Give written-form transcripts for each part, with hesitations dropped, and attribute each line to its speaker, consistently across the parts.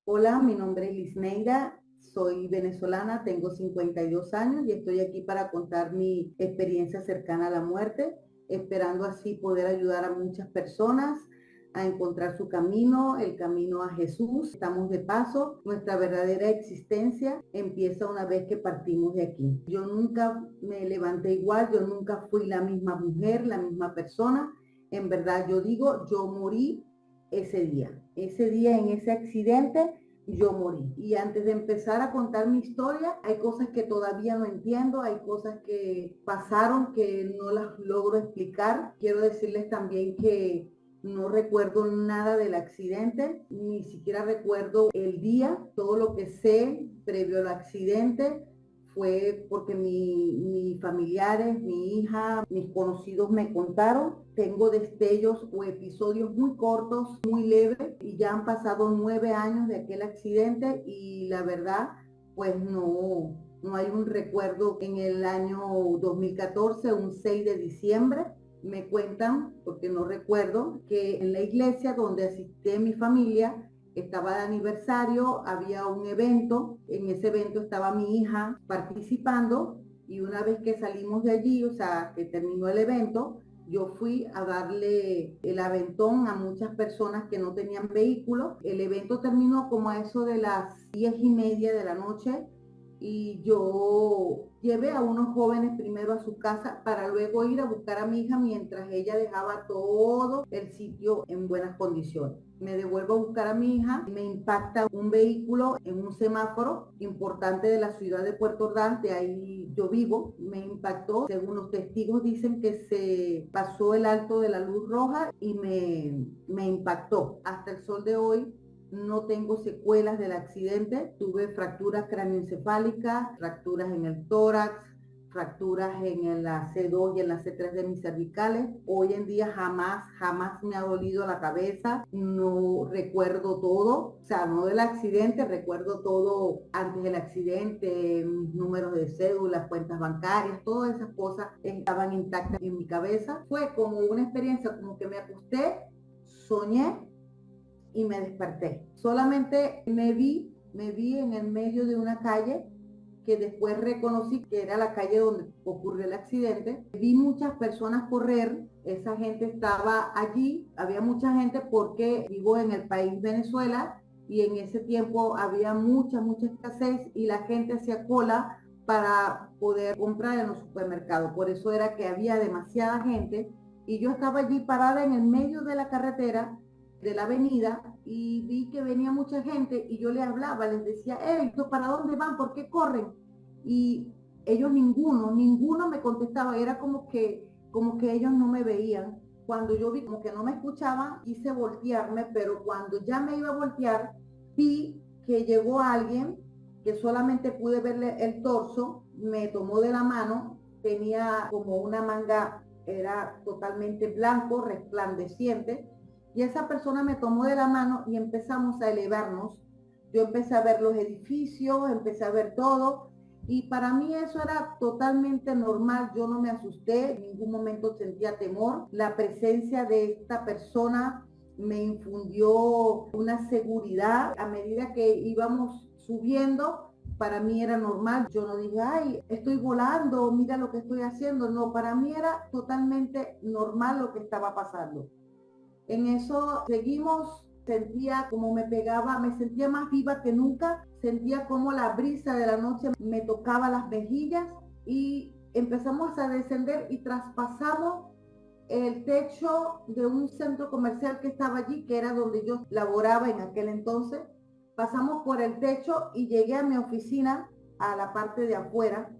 Speaker 1: Hola, mi nombre es Lisneida, soy venezolana, tengo 52 años y estoy aquí para contar mi experiencia cercana a la muerte, esperando así poder ayudar a muchas personas a encontrar su camino, el camino a Jesús. Estamos de paso, nuestra verdadera existencia empieza una vez que partimos de aquí. Yo nunca me levanté igual, yo nunca fui la misma mujer, la misma persona. En verdad, yo digo, yo morí ese día en ese accidente yo morí. Y antes de empezar a contar mi historia, hay cosas que todavía no entiendo, hay cosas que pasaron que no las logro explicar. Quiero decirles también que no recuerdo nada del accidente, ni siquiera recuerdo el día. Todo lo que sé previo al accidente fue porque mis familiares, mi hija, mis conocidos me contaron. Tengo destellos o episodios muy cortos, muy leves, y ya han pasado 9 años de aquel accidente y la verdad, pues no hay un recuerdo. En el año 2014, un 6 de diciembre, me cuentan, porque no recuerdo, que en la iglesia donde asistí mi familia estaba de aniversario, había un evento, en ese evento estaba mi hija participando y una vez que salimos de allí, o sea, que terminó el evento, yo fui a darle el aventón a muchas personas que no tenían vehículo. El evento terminó como a eso de las 10:30 de la noche y yo llevé a unos jóvenes primero a su casa para luego ir a buscar a mi hija mientras ella dejaba todo el sitio en buenas condiciones. Me devuelvo a buscar a mi hija, me impacta un vehículo en un semáforo importante de la ciudad de Puerto Ordaz, de ahí yo vivo. Me impactó, según los testigos dicen que se pasó el alto de la luz roja y me impactó. Hasta el sol de hoy no tengo secuelas del accidente. Tuve fracturas craneoencefálicas, fracturas en el tórax, fracturas en la C2 y en la C3 de mis cervicales. Hoy en día jamás me ha dolido la cabeza. No recuerdo todo, o sea, no del accidente, recuerdo todo antes del accidente, mis números de cédula, cuentas bancarias, todas esas cosas estaban intactas en mi cabeza. Fue como una experiencia, como que me acosté, soñé y me desperté. Solamente me vi en el medio de una calle que después reconocí que era la calle donde ocurrió el accidente. Vi muchas personas correr, esa gente estaba allí, había mucha gente porque vivo en el país Venezuela y en ese tiempo había mucha escasez y la gente hacía cola para poder comprar en los supermercados. Por eso era que había demasiada gente y yo estaba allí parada en el medio de la carretera de la avenida y vi que venía mucha gente y yo les hablaba, les decía, hey, ¿para dónde van? ¿Por qué corren? Y ellos ninguno me contestaba, era como que ellos no me veían. Cuando yo vi como que no me escuchaban, quise voltearme, pero cuando ya me iba a voltear, vi que llegó alguien que solamente pude verle el torso, me tomó de la mano, tenía como una manga, era totalmente blanco, resplandeciente, y esa persona me tomó de la mano y empezamos a elevarnos. Yo empecé a ver los edificios, empecé a ver todo y para mí eso era totalmente normal. Yo no me asusté, en ningún momento sentía temor. La presencia de esta persona me infundió una seguridad. A medida que íbamos subiendo, para mí era normal. Yo no dije, ay, estoy volando, mira lo que estoy haciendo. No, para mí era totalmente normal lo que estaba pasando. En eso seguimos, sentía como me pegaba, me sentía más viva que nunca, sentía como la brisa de la noche me tocaba las mejillas y empezamos a descender y traspasamos el techo de un centro comercial que estaba allí, que era donde yo laboraba en aquel entonces. Pasamos por el techo y llegué a mi oficina, a la parte de afuera,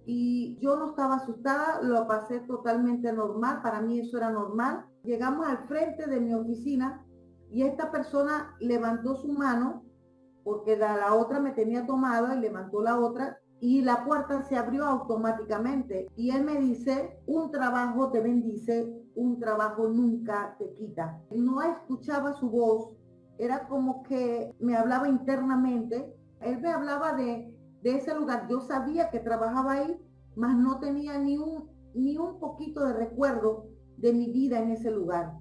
Speaker 1: y yo no estaba asustada, lo pasé totalmente normal, para mí eso era normal. Llegamos al frente de mi oficina y esta persona levantó su mano porque la otra me tenía tomada y levantó la otra y la puerta se abrió automáticamente y él me dice, un trabajo te bendice, un trabajo nunca te quita. No escuchaba su voz, era como que me hablaba internamente, él me hablaba de ese lugar, yo sabía que trabajaba ahí, mas no tenía ni un poquito de recuerdo de mi vida en ese lugar.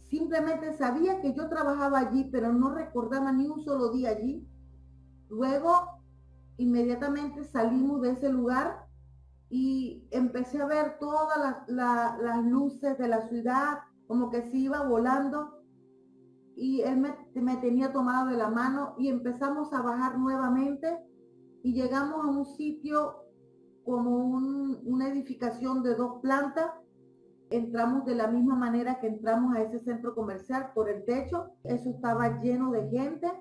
Speaker 1: Simplemente sabía que yo trabajaba allí, pero no recordaba ni un solo día allí. Luego, inmediatamente salimos de ese lugar y empecé a ver todas las luces de la ciudad, como que se iba volando, y él me tenía tomado de la mano y empezamos a bajar nuevamente y llegamos a un sitio como una edificación de 2 plantas. Entramos de la misma manera que entramos a ese centro comercial por el techo. Eso estaba lleno de gente,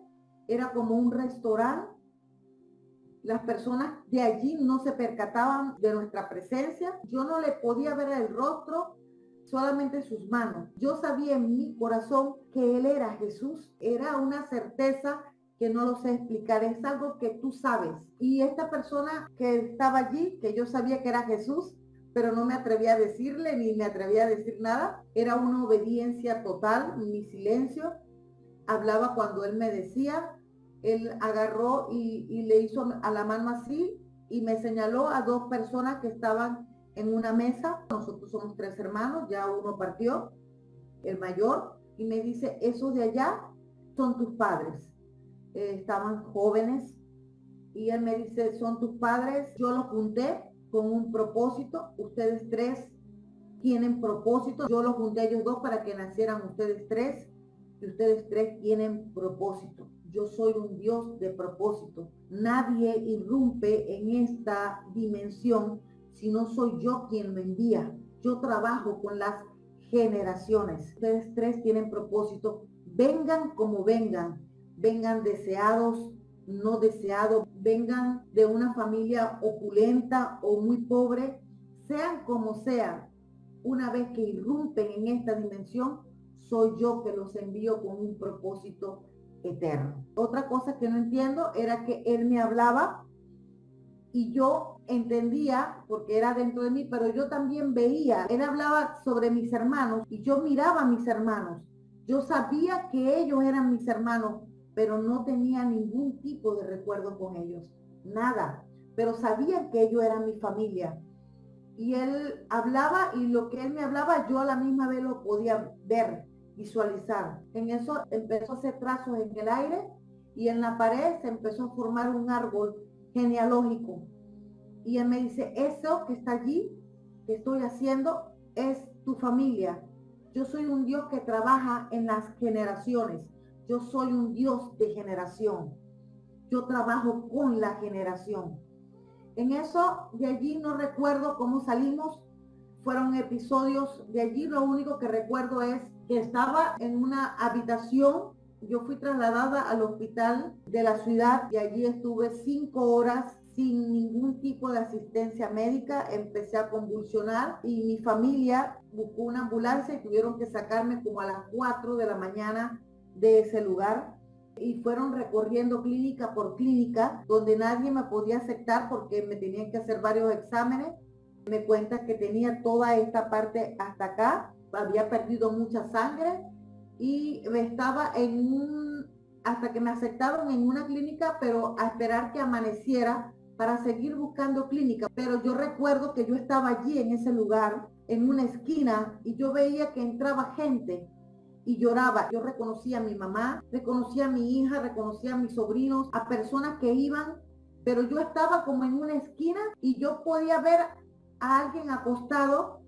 Speaker 1: era como un restaurante. Las personas de allí no se percataban de nuestra presencia. Yo no le podía ver el rostro, solamente sus manos. Yo sabía en mi corazón que Él era Jesús. Era una certeza que no lo sé explicar, es algo que tú sabes. Y esta persona que estaba allí, que yo sabía que era Jesús, pero no me atrevía a decirle ni me atrevía a decir nada, era una obediencia total, mi silencio. Hablaba cuando Él me decía. Él agarró y le hizo a la mano así y me señaló a 2 personas que estaban en una mesa. Nosotros somos 3 hermanos, ya uno partió, el mayor, y me dice, esos de allá son tus padres. Estaban jóvenes y él me dice, son tus padres. Yo los junté con un propósito. Ustedes 3 tienen propósito. Yo los junté a ellos 2 para que nacieran ustedes 3 y ustedes 3 tienen propósito. Yo soy un Dios de propósito. Nadie irrumpe en esta dimensión si no soy yo quien lo envía. Yo trabajo con las generaciones. Ustedes 3 tienen propósito. Vengan como vengan. Vengan deseados, no deseados. Vengan de una familia opulenta o muy pobre. Sean como sean. Una vez que irrumpen en esta dimensión, soy yo que los envío con un propósito eterno. Otra cosa que no entiendo era que él me hablaba y yo entendía porque era dentro de mí, pero yo también veía. Él hablaba sobre mis hermanos y yo miraba a mis hermanos. Yo sabía que ellos eran mis hermanos, pero no tenía ningún tipo de recuerdo con ellos. Nada. Pero sabía que ellos eran mi familia. Y él hablaba y lo que él me hablaba yo a la misma vez lo podía ver, visualizar. En eso empezó a hacer trazos en el aire y en la pared se empezó a formar un árbol genealógico. Y él me dice, eso que está allí, que estoy haciendo, es tu familia. Yo soy un Dios que trabaja en las generaciones. Yo soy un Dios de generación. Yo trabajo con la generación. En eso, de allí no recuerdo cómo salimos, fueron episodios de allí, lo único que recuerdo es que estaba en una habitación, yo fui trasladada al hospital de la ciudad y allí estuve 5 horas sin ningún tipo de asistencia médica, empecé a convulsionar y mi familia buscó una ambulancia y tuvieron que sacarme como a las 4 de la mañana de ese lugar y fueron recorriendo clínica por clínica donde nadie me podía aceptar porque me tenían que hacer varios exámenes. Me cuenta que tenía toda esta parte hasta acá, había perdido mucha sangre y estaba hasta que me aceptaron en una clínica, pero a esperar que amaneciera para seguir buscando clínica. Pero yo recuerdo que yo estaba allí en ese lugar, en una esquina, y yo veía que entraba gente y lloraba. Yo reconocía a mi mamá, reconocía a mi hija, reconocía a mis sobrinos, a personas que iban, pero yo estaba como en una esquina y yo podía ver a alguien acostado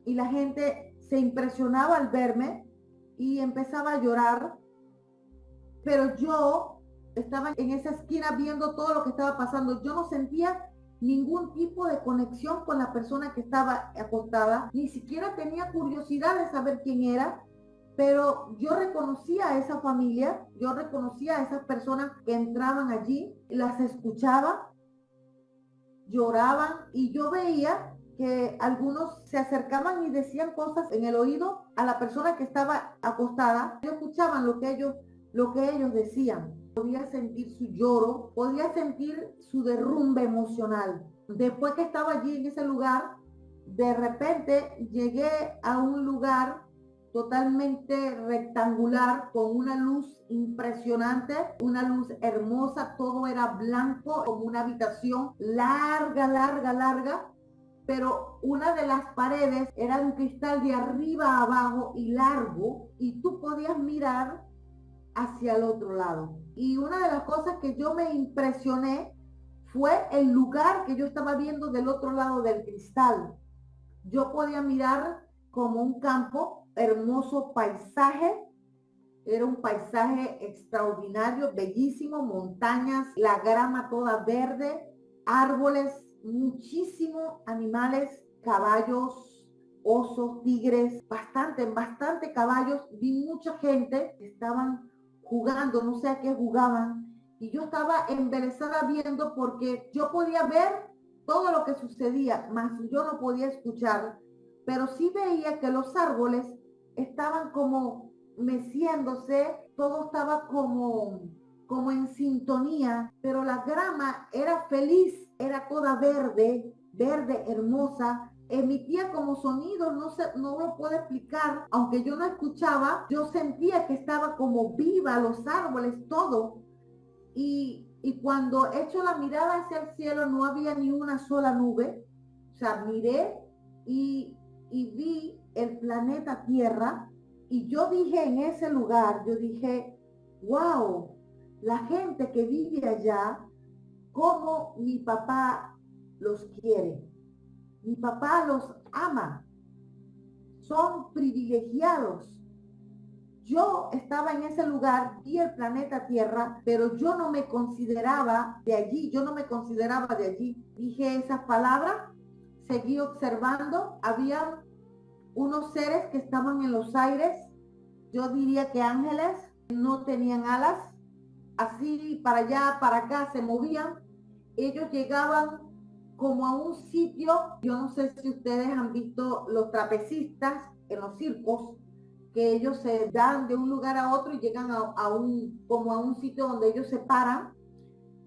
Speaker 1: y la gente se impresionaba al verme y empezaba a llorar, pero yo estaba en esa esquina viendo todo lo que estaba pasando. Yo no sentía ningún tipo de conexión con la persona que estaba acostada, ni siquiera tenía curiosidad de saber quién era, pero yo reconocía a esa familia, yo reconocía a esas personas que entraban allí, las escuchaba, lloraban y yo veía que algunos se acercaban y decían cosas en el oído a la persona que estaba acostada. Yo escuchaban lo que ellos decían. Podía sentir su lloro, podía sentir su derrumbe emocional. Después que estaba allí en ese lugar, de repente llegué a un lugar totalmente rectangular con una luz impresionante, una luz hermosa, todo era blanco, como una habitación larga, larga, larga, pero una de las paredes era un cristal de arriba a abajo y largo, y tú podías mirar hacia el otro lado. Y una de las cosas que yo me impresioné fue el lugar que yo estaba viendo del otro lado del cristal. Yo podía mirar como un campo, hermoso paisaje. Era un paisaje extraordinario, bellísimo, montañas, la grama toda verde, árboles, muchísimos animales, caballos, osos, tigres, bastante caballos. Vi mucha gente que estaban jugando, no sé a qué jugaban, y yo estaba embelesada viendo porque yo podía ver todo lo que sucedía, mas yo no podía escuchar, pero sí veía que los árboles estaban como meciéndose, todo estaba como en sintonía, pero la grama era feliz, era toda verde, verde, hermosa, emitía como sonido, no sé, no lo puedo explicar, aunque yo no escuchaba, yo sentía que estaba como viva, los árboles, todo, y cuando echo la mirada hacia el cielo no había ni una sola nube, o sea, miré y vi el planeta Tierra, y yo dije en ese lugar, yo dije, wow, la gente que vive allá, como mi papá los quiere. Mi papá los ama, son privilegiados. Yo estaba en ese lugar, vi el planeta Tierra, pero yo no me consideraba de allí, yo no me consideraba de allí. Dije esas palabras, seguí observando, había unos seres que estaban en los aires, yo diría que ángeles, no tenían alas, así para allá, para acá se movían. Ellos llegaban como a un sitio, yo no sé si ustedes han visto los trapecistas en los circos, que ellos se dan de un lugar a otro y llegan como a un sitio donde ellos se paran.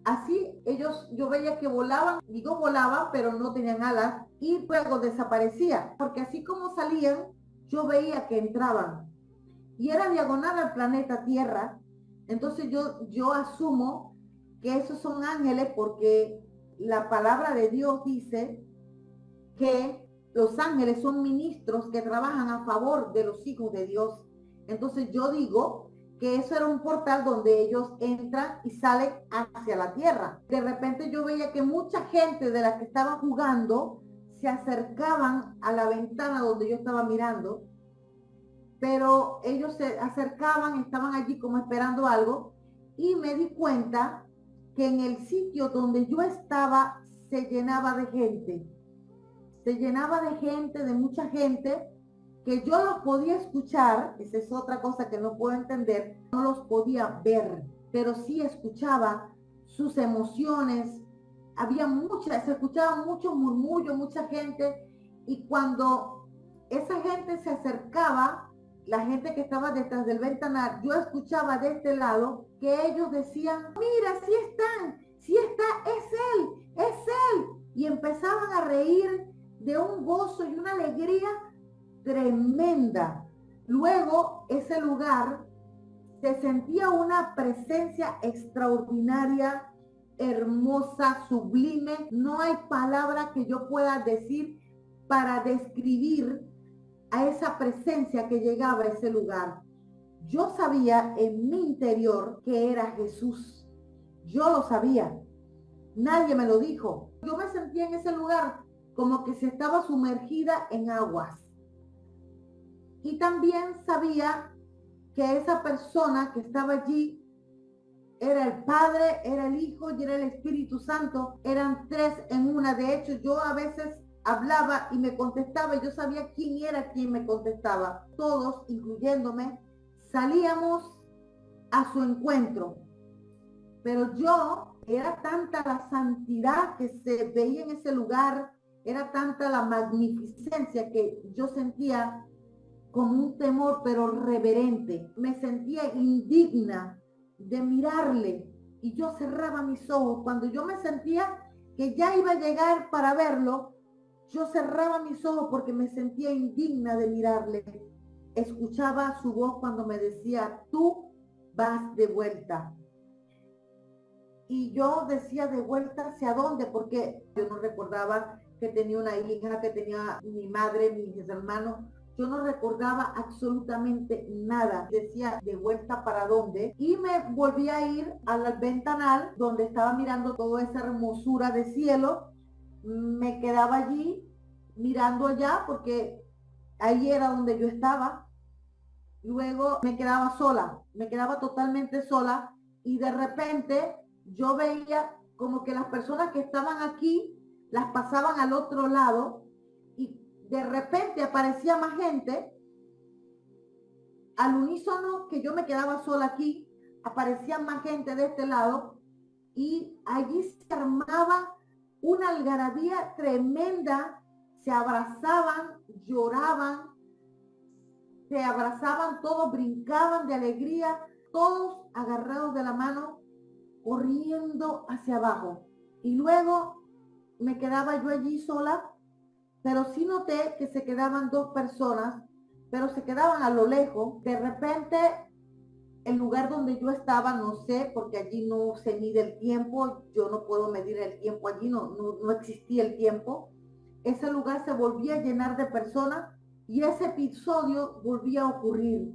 Speaker 1: Así ellos, yo veía que volaban, digo volaban, pero no tenían alas, y luego desaparecían, porque así como salían, yo veía que entraban. Y era diagonal al planeta Tierra. Entonces yo asumo que esos son ángeles porque la palabra de Dios dice que los ángeles son ministros que trabajan a favor de los hijos de Dios. Entonces yo digo que eso era un portal donde ellos entran y salen hacia la tierra. De repente yo veía que mucha gente de la que estaba jugando se acercaban a la ventana donde yo estaba mirando, pero ellos se acercaban, estaban allí como esperando algo, y me di cuenta que en el sitio donde yo estaba se llenaba de gente. Se llenaba de gente, de mucha gente, que yo los podía escuchar, esa es otra cosa que no puedo entender, no los podía ver, pero sí escuchaba sus emociones, había muchas, se escuchaba mucho murmullo, mucha gente, y cuando esa gente se acercaba, la gente que estaba detrás del ventanal, yo escuchaba de este lado que ellos decían, mira, sí está, es él, y empezaban a reír de un gozo y una alegría tremenda. Luego ese lugar se sentía una presencia extraordinaria, hermosa, sublime. No hay palabra que yo pueda decir para describir a esa presencia que llegaba a ese lugar. Yo sabía en mi interior que era Jesús. Yo lo sabía. Nadie me lo dijo. Yo me sentía en ese lugar como que se estaba sumergida en aguas. Y también sabía que esa persona que estaba allí era el Padre, era el Hijo y era el Espíritu Santo. Eran tres en una. De hecho, yo a veces hablaba y me contestaba, y yo sabía quién era quien me contestaba. Todos, incluyéndome, salíamos a su encuentro. Pero yo, era tanta la santidad que se veía en ese lugar, era tanta la magnificencia que yo sentía como un temor, pero reverente. Me sentía indigna de mirarle, y yo cerraba mis ojos. Cuando yo me sentía que ya iba a llegar para verlo, yo cerraba mis ojos porque me sentía indigna de mirarle. Escuchaba su voz cuando me decía, tú vas de vuelta. Y yo decía, ¿de vuelta hacia dónde? Porque yo no recordaba que tenía una hija, que tenía mi madre, mis hermanos. Yo no recordaba absolutamente nada. Decía, ¿de vuelta para dónde? Y me volví a ir al ventanal donde estaba mirando toda esa hermosura de cielo. Me quedaba allí mirando allá porque ahí era donde yo estaba. Luego me quedaba sola, me quedaba totalmente sola y de repente yo veía como que las personas que estaban aquí las pasaban al otro lado y de repente aparecía más gente al unísono que yo me quedaba sola aquí, aparecía más gente de este lado y allí se armaba una algarabía tremenda, se abrazaban, lloraban, se abrazaban, todos brincaban de alegría, todos agarrados de la mano, corriendo hacia abajo. Y luego me quedaba yo allí sola, pero sí noté que se quedaban dos personas, pero se quedaban a lo lejos. De repente, el lugar donde yo estaba, no sé, porque allí no se mide el tiempo, yo no puedo medir el tiempo allí, no existía el tiempo. Ese lugar se volvía a llenar de personas y ese episodio volvía a ocurrir.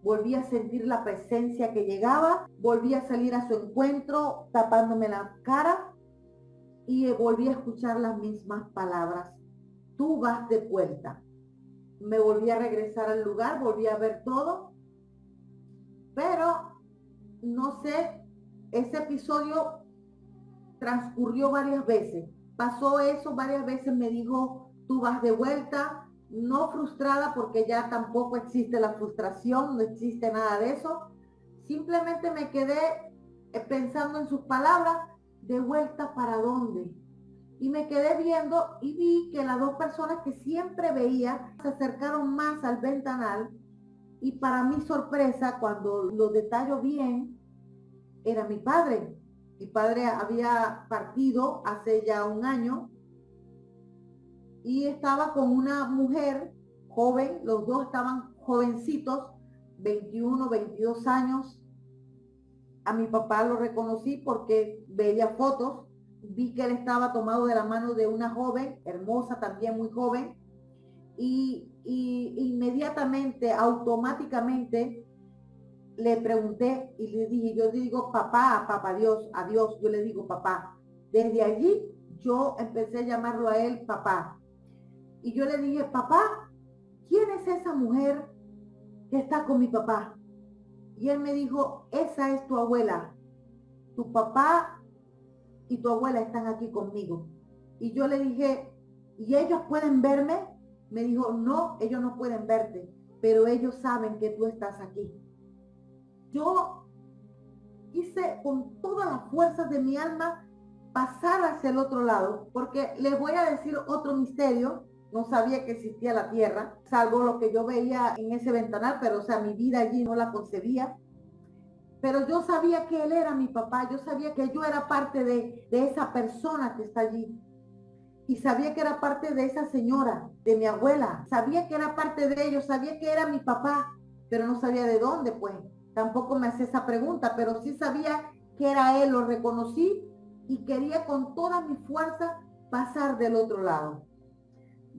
Speaker 1: Volví a sentir la presencia que llegaba, volví a salir a su encuentro tapándome la cara y volví a escuchar las mismas palabras. Tú vas de vuelta. Me volví a regresar al lugar, volví a ver todo, pero no sé, ese episodio transcurrió varias veces. Pasó eso varias veces, me dijo, tú vas de vuelta, no frustrada porque ya tampoco existe la frustración, no existe nada de eso. Simplemente me quedé pensando en sus palabras, de vuelta para dónde. Y me quedé viendo y vi que las dos personas que siempre veía se acercaron más al ventanal y para mi sorpresa, cuando lo detallo bien, era mi padre. Mi padre había partido hace ya un año y estaba con una mujer joven, los dos estaban jovencitos, 21, 22 años. A mi papá lo reconocí porque veía fotos, vi que él estaba tomado de la mano de una joven, hermosa también, muy joven, y inmediatamente, automáticamente, le pregunté y le dije, yo le digo papá, papá Dios, adiós, yo le digo papá. Desde allí yo empecé a llamarlo a él papá. Y yo le dije, papá, ¿quién es esa mujer que está con mi papá? Y él me dijo, esa es tu abuela. Tu papá y tu abuela están aquí conmigo. Y yo le dije, ¿y ellos pueden verme? Me dijo, no, ellos no pueden verte, pero ellos saben que tú estás aquí. Yo quise con todas las fuerzas de mi alma pasar hacia el otro lado, porque les voy a decir otro misterio. No sabía que existía la tierra, salvo lo que yo veía en ese ventanal, pero o sea, mi vida allí no la concebía. Pero yo sabía que él era mi papá, yo sabía que yo era parte de esa persona que está allí. Y sabía que era parte de esa señora, de mi abuela. Sabía que era parte de ellos, sabía que era mi papá, pero no sabía de dónde, pues. Tampoco me hacía esa pregunta, pero sí sabía que era él, lo reconocí y quería con toda mi fuerza pasar del otro lado.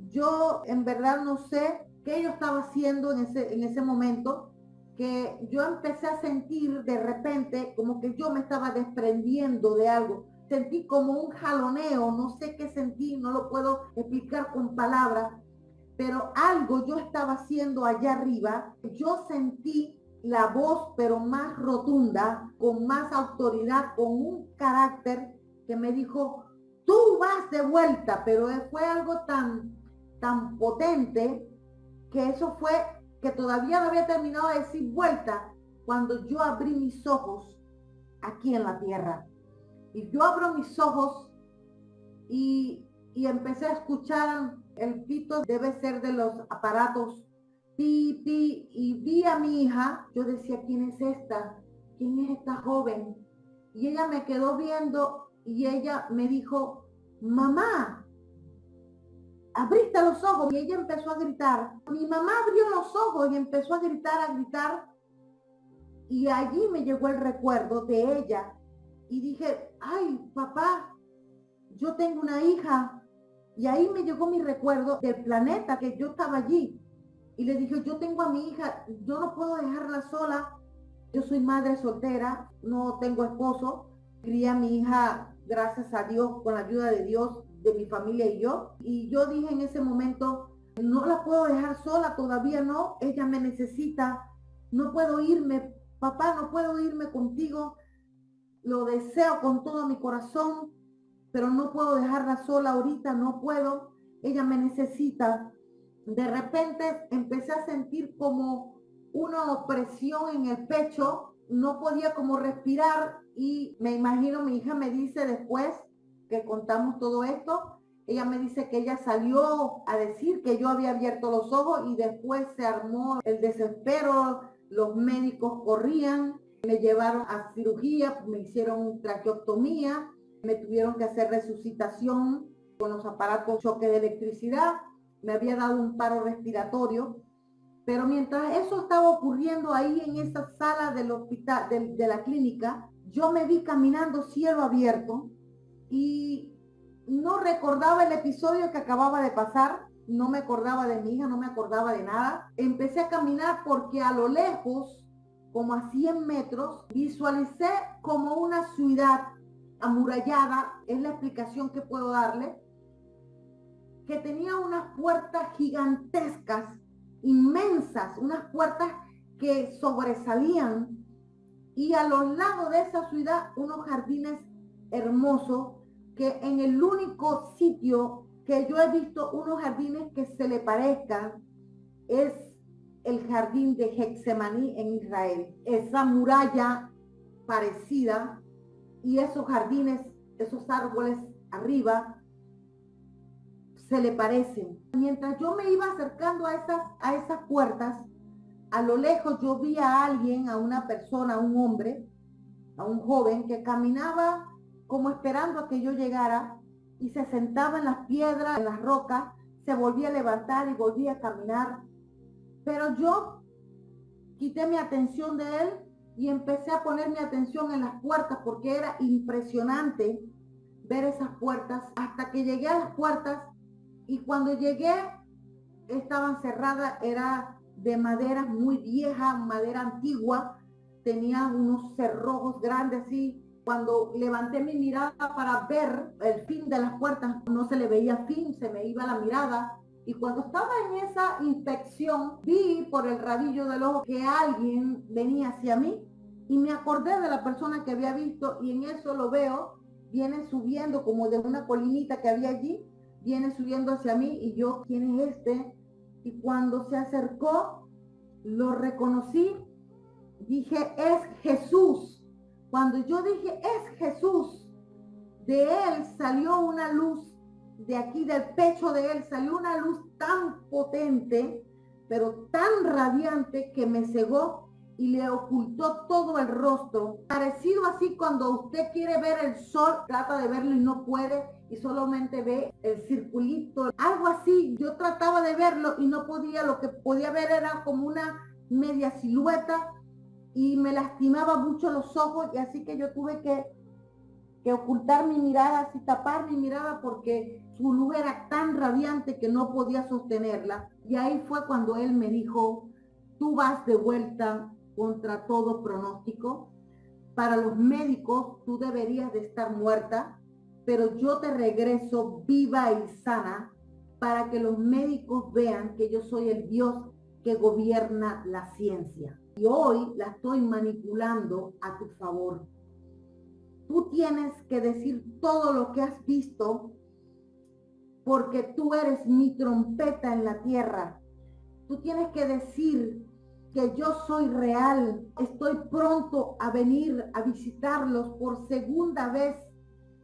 Speaker 1: Yo en verdad no sé qué yo estaba haciendo en ese momento, que yo empecé a sentir de repente como que yo me estaba desprendiendo de algo. Sentí como un jaloneo, no sé qué sentí, no lo puedo explicar con palabras, pero algo yo estaba haciendo allá arriba. Yo sentí la voz, pero más rotunda, con más autoridad, con un carácter que me dijo, tú vas de vuelta, pero fue algo tan potente que eso fue que todavía no había terminado de decir vuelta cuando yo abrí mis ojos aquí en la tierra. Y yo abro mis ojos y empecé a escuchar el pito, debe ser de los aparatos, pi, pi, y vi a mi hija. Yo decía, ¿quién es esta? ¿Quién es esta joven? Y ella me quedó viendo y ella me dijo, mamá, abriste los ojos. Y ella empezó a gritar. Mi mamá abrió los ojos y empezó a gritar. Y allí me llegó el recuerdo de ella. Y dije, ay, papá, yo tengo una hija Y ahí me llegó mi recuerdo del planeta, que yo estaba allí. Y le dije, yo tengo a mi hija, yo no puedo dejarla sola. Yo soy madre soltera, no tengo esposo. Crié a mi hija, gracias a Dios, con la ayuda de Dios, de mi familia y yo. Y yo dije en ese momento, no la puedo dejar sola, todavía no. Ella me necesita. No puedo irme, papá, no puedo irme contigo. Lo deseo con todo mi corazón, pero no puedo dejarla sola ahorita, no puedo. Ella me necesita. De repente empecé a sentir como una opresión en el pecho, no podía como respirar y me imagino, mi hija me dice después que contamos todo esto, ella me dice que ella salió a decir que yo había abierto los ojos y después se armó el desespero, los médicos corrían, me llevaron a cirugía, me hicieron traqueotomía, me tuvieron que hacer resucitación con los aparatos choque de electricidad, me había dado un paro respiratorio, pero mientras eso estaba ocurriendo ahí en esa sala del hospital, de la clínica, yo me vi caminando cielo abierto y no recordaba el episodio que acababa de pasar, no me acordaba de mi hija, no me acordaba de nada. Empecé a caminar porque a lo lejos, como a 100 metros, visualicé como una ciudad amurallada, es la explicación que puedo darle, que tenía unas puertas gigantescas, inmensas, unas puertas que sobresalían, y a los lados de esa ciudad unos jardines hermosos, que en el único sitio que yo he visto unos jardines que se le parezcan es el jardín de Getsemaní en Israel. Esa muralla parecida y esos jardines, esos árboles arriba, se le parecen. Mientras yo me iba acercando a esas puertas, a lo lejos yo vi a alguien, a una persona, a un hombre, a un joven que caminaba como esperando a que yo llegara y se sentaba en las piedras, en las rocas, se volvía a levantar y volvía a caminar. Pero yo quité mi atención de él y empecé a poner mi atención en las puertas porque era impresionante ver esas puertas hasta que llegué a las puertas. Y cuando llegué, estaban cerradas, era de madera muy vieja, madera antigua, tenía unos cerrojos grandes así. Cuando levanté mi mirada para ver el fin de las puertas, no se le veía fin, se me iba la mirada. Y cuando estaba en esa inspección, vi por el rabillo del ojo que alguien venía hacia mí y me acordé de la persona que había visto y en eso lo veo, viene subiendo como de una colinita que había allí, viene subiendo hacia mí y yo, ¿quién es este? Y cuando se acercó, lo reconocí, dije, es Jesús. Cuando yo dije, es Jesús, de él salió una luz, de aquí del pecho de él salió una luz tan potente, pero tan radiante que me cegó y le ocultó todo el rostro. Parecido así cuando usted quiere ver el sol, trata de verlo y no puede y solamente ve el circulito. Algo así, yo trataba de verlo y no podía, lo que podía ver era como una media silueta y me lastimaba mucho los ojos y así que yo tuve que ocultar mi mirada, así tapar mi mirada porque su luz era tan radiante que no podía sostenerla. Y ahí fue cuando él me dijo, tú vas de vuelta contra todo pronóstico. Para los médicos tú deberías de estar muerta, pero yo te regreso viva y sana para que los médicos vean que yo soy el Dios que gobierna la ciencia. Y hoy la estoy manipulando a tu favor. Tú tienes que decir todo lo que has visto porque tú eres mi trompeta en la tierra. Tú tienes que decir que yo soy real. Estoy pronto a venir a visitarlos por segunda vez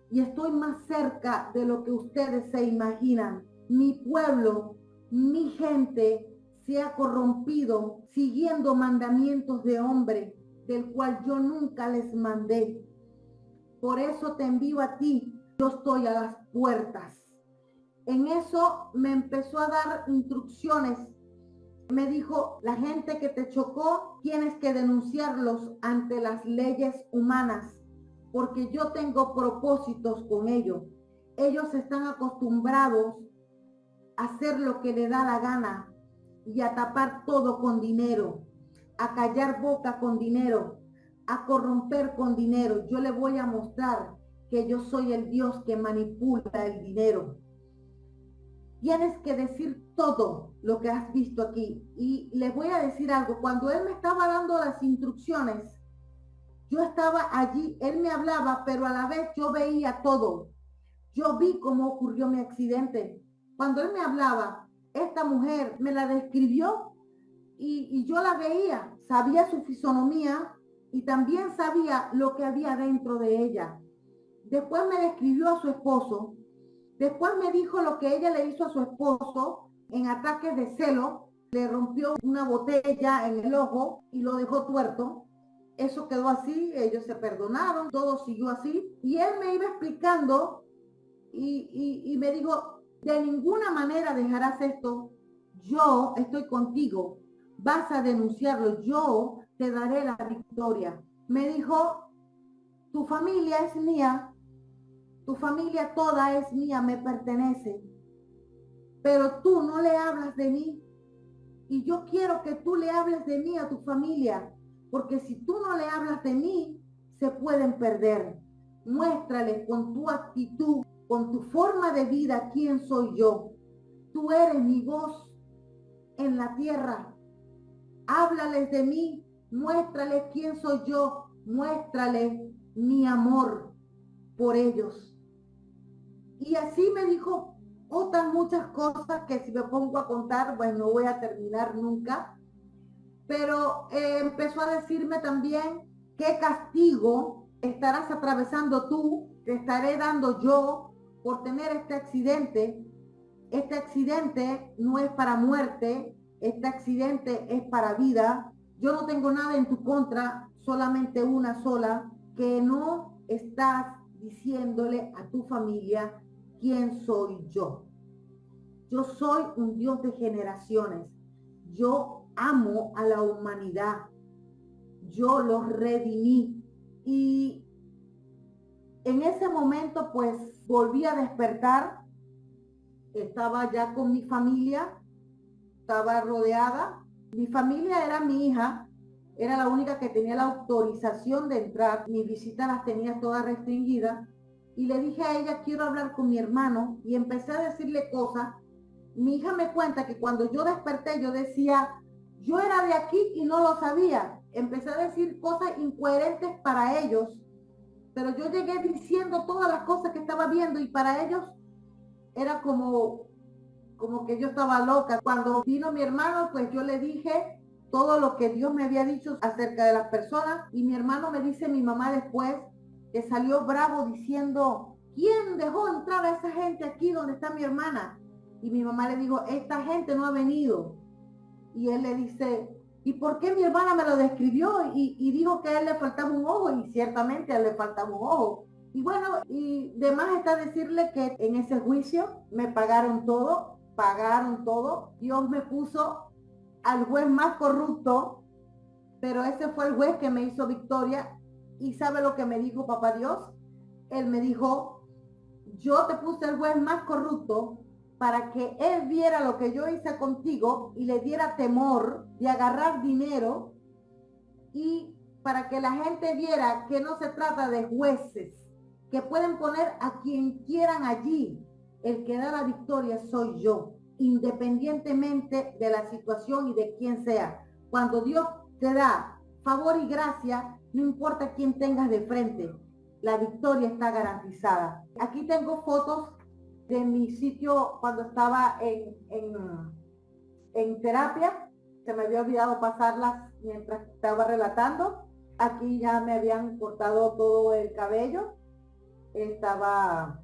Speaker 1: y estoy más cerca de lo que ustedes se imaginan. Mi pueblo, mi gente se ha corrompido siguiendo mandamientos de hombre, del cual yo nunca les mandé. Por eso te envío a ti, yo estoy a las puertas. En eso me empezó a dar instrucciones. Me dijo, la gente que te chocó, tienes que denunciarlos ante las leyes humanas, porque yo tengo propósitos con ellos. ellos están acostumbrados a hacer lo que les da la gana y a tapar todo con dinero, a callar boca con dinero, a corromper con dinero. Yo le voy a mostrar que yo soy el Dios que manipula el dinero. Tienes que decir todo lo que has visto aquí. Y les voy a decir algo. Cuando él me estaba dando las instrucciones, yo estaba allí, él me hablaba, pero a la vez yo veía todo. Yo vi cómo ocurrió mi accidente. Cuando él me hablaba, esta mujer me la describió y yo la veía, sabía su fisonomía y también sabía lo que había dentro de ella. Después me describió a su esposo. Después me dijo lo que ella le hizo a su esposo en ataques de celo. Le rompió una botella en el ojo y lo dejó tuerto. Eso quedó así, ellos se perdonaron, todo siguió así. Y él me iba explicando y me dijo, de ninguna manera dejarás esto. Yo estoy contigo. Vas a denunciarlo. Yo te daré la victoria. Me dijo, tu familia es mía. Tu familia toda es mía, me pertenece. Pero tú no le hablas de mí. Y yo quiero que tú le hables de mí a tu familia. Porque si tú no le hablas de mí, se pueden perder. Muéstrales con tu actitud, con tu forma de vida, quién soy yo. Tú eres mi voz en la tierra. Háblales de mí. Muéstrales quién soy yo. Muéstrales mi amor por ellos. Y así me dijo otras muchas cosas que si me pongo a contar, pues no voy a terminar nunca. Pero empezó a decirme también qué castigo estarás atravesando tú, te estaré dando yo por tener este accidente. Este accidente no es para muerte, este accidente es para vida. Yo no tengo nada en tu contra, solamente una sola, que no estás diciéndole a tu familia quién soy yo. Yo soy un Dios de generaciones. Yo amo a la humanidad. Yo los redimí. Y en ese momento pues volví a despertar. Estaba ya con mi familia. Estaba rodeada. Mi familia era mi hija. Era la única que tenía la autorización de entrar. Mis visitas las tenía todas restringidas. Y le dije a ella, quiero hablar con mi hermano. Y empecé a decirle cosas. Mi hija me cuenta que cuando yo desperté, yo decía, yo era de aquí y no lo sabía. Empecé a decir cosas incoherentes para ellos, pero yo llegué diciendo todas las cosas que estaba viendo y para ellos era como que yo estaba loca. Cuando vino mi hermano, pues yo le dije todo lo que Dios me había dicho acerca de las personas y mi hermano me dice, mi mamá después, que salió bravo diciendo, ¿quién dejó entrar a esa gente aquí donde está mi hermana? Y mi mamá le dijo, esta gente no ha venido. Y él le dice, ¿y por qué mi hermana me lo describió? Y dijo que a él le faltaba un ojo, y ciertamente a él le faltaba un ojo. Y bueno, y demás está decirle que en ese juicio me pagaron todo. Dios me puso al juez más corrupto, pero ese fue el juez que me hizo victoria. ¿Y sabe lo que me dijo papá Dios? Él me dijo, yo te puse el juez más corrupto para que él viera lo que yo hice contigo y le diera temor de agarrar dinero y para que la gente viera que no se trata de jueces, que pueden poner a quien quieran allí. El que da la victoria soy yo, independientemente de la situación y de quién sea. Cuando Dios te da favor y gracia, no importa quién tengas de frente, la victoria está garantizada. Aquí tengo fotos de mi sitio cuando estaba en terapia. Se me había olvidado pasarlas mientras estaba relatando. Aquí ya me habían cortado todo el cabello. Estaba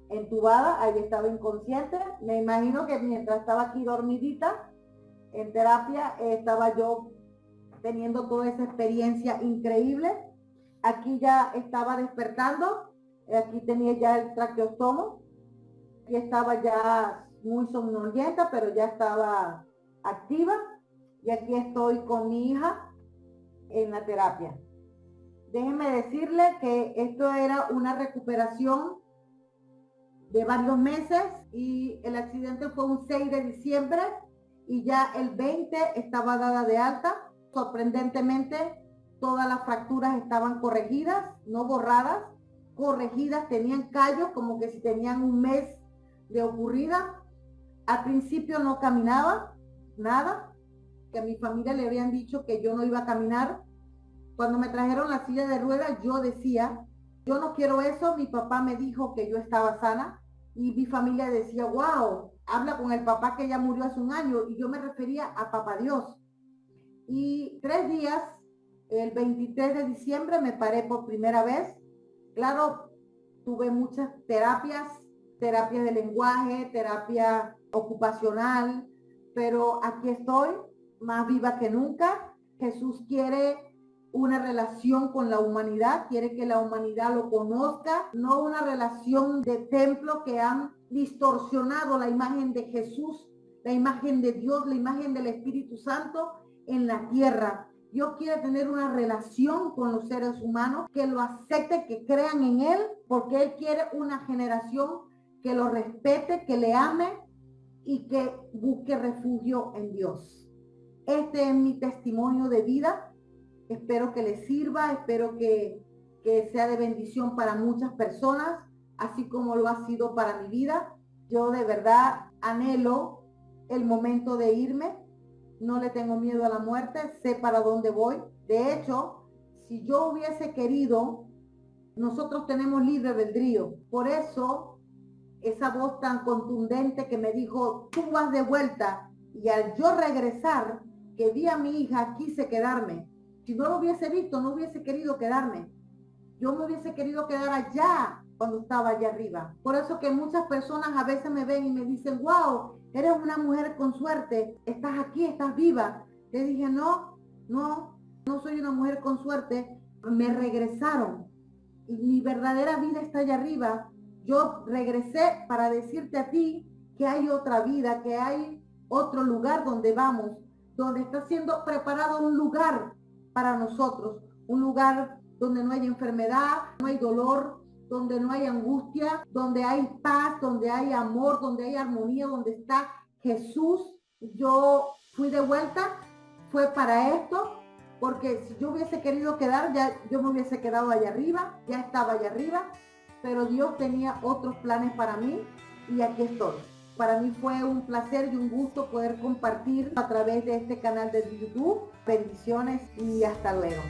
Speaker 1: entubada, ahí estaba inconsciente. Me imagino que mientras estaba aquí dormidita en terapia, estaba yo teniendo toda esa experiencia increíble. Aquí ya estaba despertando, aquí tenía ya el traqueostomo, aquí estaba ya muy somnolienta, pero ya estaba activa, y aquí estoy con mi hija en la terapia. Déjenme decirle que esto era una recuperación de varios meses y el accidente fue un 6 de diciembre y ya el 20 estaba dada de alta. Sorprendentemente, todas las fracturas estaban corregidas, no borradas, corregidas, tenían callos como que si tenían un mes de ocurrida. Al principio no caminaba, nada, que a mi familia le habían dicho que yo no iba a caminar. Cuando me trajeron la silla de ruedas, yo decía, yo no quiero eso, mi papá me dijo que yo estaba sana y mi familia decía, wow, habla con el papá que ya murió hace un año y yo me refería a Papá Dios. Y 3 días, el 23 de diciembre me paré por primera vez. Claro, tuve muchas terapias, terapia de lenguaje, terapia ocupacional, pero aquí estoy, más viva que nunca. Jesús quiere una relación con la humanidad, quiere que la humanidad lo conozca, no una relación de templo que han distorsionado la imagen de Jesús, la imagen de Dios, la imagen del Espíritu Santo en la tierra. Dios quiere tener una relación con los seres humanos, que lo acepte, que crean en Él, porque Él quiere una generación que lo respete, que le ame y que busque refugio en Dios. Este es mi testimonio de vida. Espero que les sirva, espero que sea de bendición para muchas personas, así como lo ha sido para mi vida. Yo de verdad anhelo el momento de irme. No le tengo miedo a la muerte, sé para dónde voy. De hecho, si yo hubiese querido, nosotros tenemos libre albedrío. Por eso, esa voz tan contundente que me dijo, tú vas de vuelta. Y al yo regresar, que vi a mi hija, quise quedarme. Si no lo hubiese visto, no hubiese querido quedarme. Yo me hubiese querido quedar allá cuando estaba allá arriba. Por eso que muchas personas a veces me ven y me dicen, wow, eres una mujer con suerte, estás aquí, estás viva. Le dije, no soy una mujer con suerte, me regresaron. Y mi verdadera vida está allá arriba. Yo regresé para decirte a ti que hay otra vida, que hay otro lugar donde vamos, donde está siendo preparado un lugar para nosotros, un lugar donde no hay enfermedad, no hay dolor, donde no hay angustia, donde hay paz, donde hay amor, donde hay armonía, donde está Jesús. Yo fui de vuelta, fue para esto, porque si yo hubiese querido quedar, ya yo me hubiese quedado allá arriba, ya estaba allá arriba, pero Dios tenía otros planes para mí y aquí estoy. Para mí fue un placer y un gusto poder compartir a través de este canal de YouTube. Bendiciones y hasta luego.